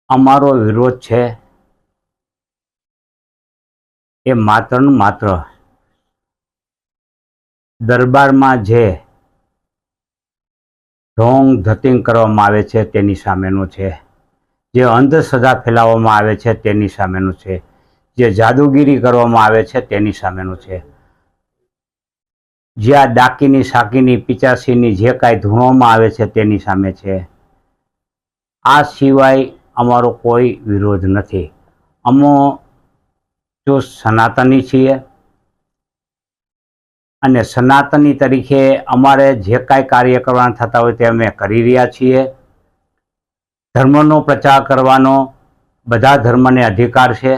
અમારો વિરોધ છે એ માત્ર ને માત્ર દરબારમાં જે ઢોંગ ધતિંગ કરવામાં આવે છે તેની સામેનું છે, જે અંધશ્રદ્ધા ફેલાવવામાં આવે છે તેની સામેનું છે, જે જાદુગીરી કરવામાં આવે છે તેની સામેનું છે, જ્યાં ડાકીની સાકીની પિચાસીની જે કાંઈ ધૂણવામાં આવે છે તેની સામે છે. આ સિવાય અમારો કોઈ વિરોધ નથી. અમો જો સનાતની છીએ અને સનાતની તરીકે અમારે જે કાંઈ કાર્ય કરવાના થતા હોય તે અમે કરી રહ્યા છીએ. ધર્મનો પ્રચાર કરવાનો બધા ધર્મને અધિકાર છે,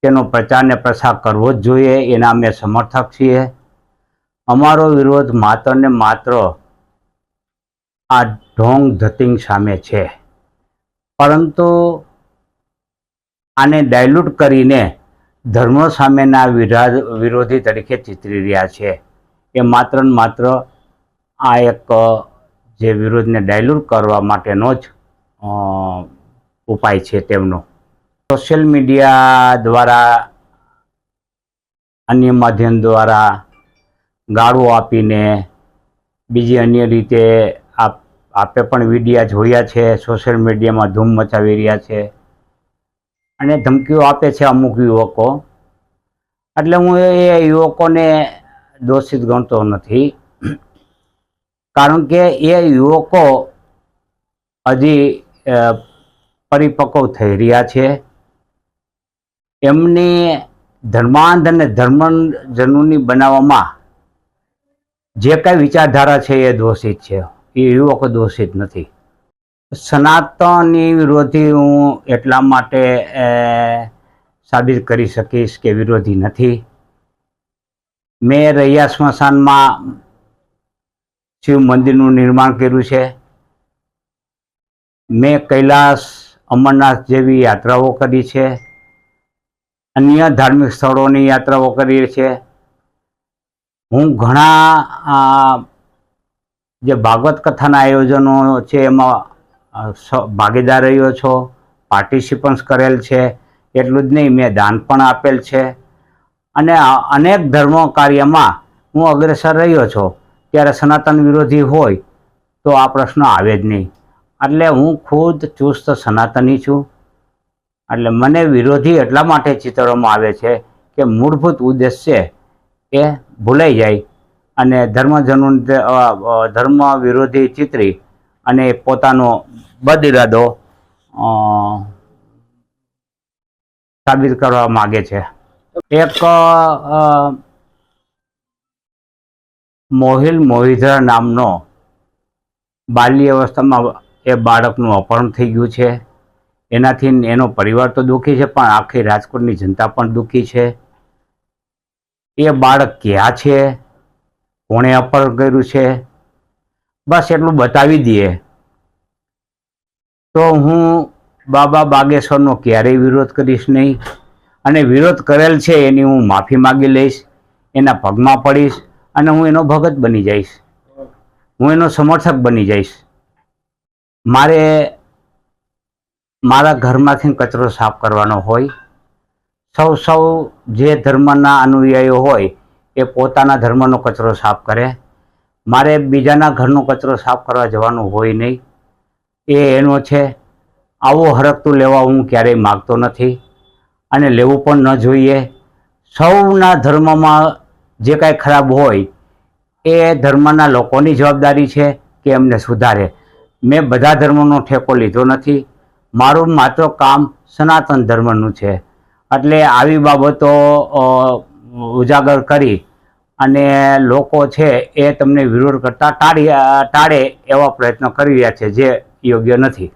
તેનો પ્રચાર ને પ્રસાર કરવો જ જોઈએ, એના અમે સમર્થક છીએ. અમારો વિરોધ માત્ર ને માત્ર આ ઢોંગ ધતિંગ સામે છે, પરંતુ આને ડાયલ્યુટ કરીને ધર્મ સામેના વિરોધી તરીકે ચિતરી રહ્યા છે. એ માત્ર ને માત્ર આ એક જે વિરોધને ડાયલ્યુટ કરવા માટેનો જ ઉપાય છે તેમનો. સોશિયલ મીડિયા દ્વારા, અન્ય માધ્યમ દ્વારા ગાળો આપીને, બીજી અન્ય રીતે આપે પણ વિડીયા જોયા છે, સોશિયલ મીડિયામાં ધૂમ મચાવી રહ્યા છે અને ધમકીઓ આપે છે અમુક યુવકો. એટલે હું એ યુવકોને દોષિત ગણતો નથી, કારણ કે એ યુવકો હજી પરિપક્વ થઈ રહ્યા છે. એમની ધર્માંધ અને ધર્મજનૂની બનાવવામાં જે કાંઈ વિચારધારા છે એ દોષિત છે, એ યુવકો દોષિત નથી. સનાતની વિરોધી હું એટલા માટે સાબિત કરી શકીશ કે વિરોધી નથી. મેં રૈયા સ્મશાનમાં શિવ મંદિરનું નિર્માણ કર્યું છે. મેં કૈલાસ અમરનાથ જેવી યાત્રાઓ કરી છે, અન્ય ધાર્મિક સ્થળોની યાત્રાઓ કરી છે. હું ઘણા જે ભાગવત કથાના આયોજનો છે એમાં ભાગીદાર રહ્યો છો, પાર્ટિસિપન્સ કરેલ છે. એટલું જ નહીં, મેં દાન પણ આપેલ છે અને અનેક ધર્મ કાર્યમાં હું અગ્રેસર રહ્યો છું. ત્યારે સનાતન વિરોધી હોય તો આ પ્રશ્ન આવે જ નહીં. એટલે હું ખુદ ચુસ્ત સનાતની છું. એટલે મને વિરોધી એટલા માટે ચિતરવામાં આવે છે કે મૂળભૂત ઉદ્દેશ્ય એ ભૂલાઈ જાય અને ધર્મ વિરોધી ચિતરી અને પોતાનો બદઇરાદો સાબિત કરવા માગે છે. એક મોહિલ મોહિધરા નામનો બાલ્ય અવસ્થામાં એ બાળકનું અપહરણ થઈ ગયું છે. એનાથી એનો પરિવાર તો દુઃખી છે, પણ આખી રાજકોટની જનતા પણ દુઃખી છે. એ બાળક ક્યાં છે, કોણે અપહરણ કર્યું છે, બસ એટલું બતાવી દઈએ તો હું બાબા બાગેશ્વરનો ક્યારેય વિરોધ કરીશ નહીં. અને વિરોધ કરેલ છે એની હું માફી માગી લઈશ, એના પગમાં પડીશ અને હું એનો ભગત બની જઈશ, હું એનો સમર્થક બની જઈશ. મારે મારા ઘરમાંથી કચરો સાફ કરવાનો હોય. સૌ જે ધર્મના અનુયાયીઓ હોય એ પોતાના ધર્મનો કચરો સાફ કરે. મારે બીજાના ઘરનો કચરો સાફ કરવા જવાનું હોય નહીં, એ એનો છે. આવો હરકતું લેવા હું ક્યારેય માગતો નથી અને લેવું પણ ન જોઈએ. સૌના ધર્મમાં જે કાંઈ ખરાબ હોય એ ધર્મના લોકોની જવાબદારી છે કે એમને સુધારે. મેં બધા ધર્મનો ઠેકો લીધો નથી, મારું માત્ર કામ સનાતન ધર્મનું છે. એટલે આવી બાબતો ઉજાગર કરી અને લોકો છે એ તમને વિરોધ કરતા ટાળે એવા પ્રયત્નો કરી રહ્યા છે, જે યોગ્ય નથી.